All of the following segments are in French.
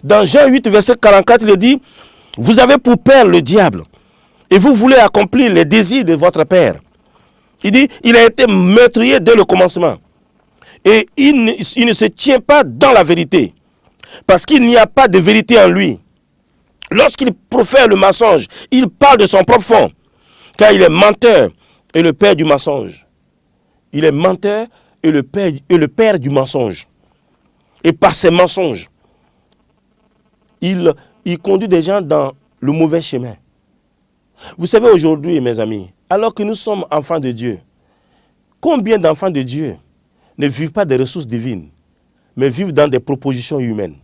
Dans Jean 8, verset 44, il dit, vous avez pour père le diable et vous voulez accomplir les désirs de votre père. Il dit, il a été meurtrier dès le commencement. Et il ne se tient pas dans la vérité, parce qu'il n'y a pas de vérité en lui. Lorsqu'il profère le mensonge, il parle de son propre fond, car il est menteur et le père du mensonge. Il est menteur et le père du mensonge. Et par ses mensonges, il conduit des gens dans le mauvais chemin. Vous savez aujourd'hui, mes amis, alors que nous sommes enfants de Dieu, combien d'enfants de Dieu ne vivent pas des ressources divines, mais vivent dans des propositions humaines?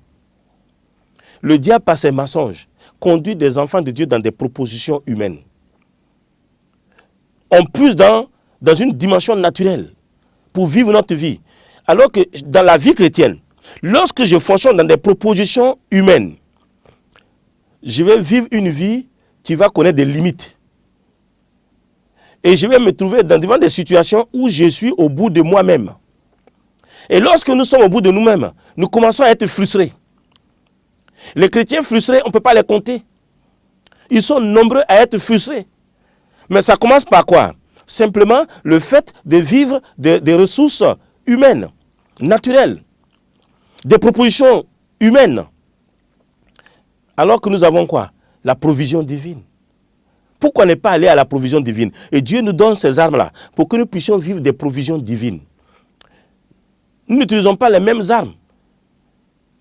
Le diable, par ses mensonges, conduit des enfants de Dieu dans des propositions humaines. On pousse dans une dimension naturelle pour vivre notre vie. Alors que dans la vie chrétienne, lorsque je fonctionne dans des propositions humaines, je vais vivre une vie qui va connaître des limites. Et je vais me trouver devant des situations où je suis au bout de moi-même. Et lorsque nous sommes au bout de nous-mêmes, nous commençons à être frustrés. Les chrétiens frustrés, on ne peut pas les compter. Ils sont nombreux à être frustrés. Mais ça commence par quoi? Simplement le fait de vivre des ressources humaines, naturelles, des propositions humaines. Alors que nous avons quoi? La provision divine. Pourquoi ne pas aller à la provision divine? Et Dieu nous donne ces armes-là pour que nous puissions vivre des provisions divines. Nous n'utilisons pas les mêmes armes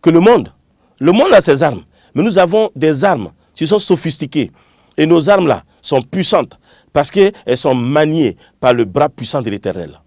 que le monde. Le monde a ses armes, mais nous avons des armes qui sont sophistiquées. Et nos armes-là sont puissantes parce qu'elles sont maniées par le bras puissant de l'Éternel.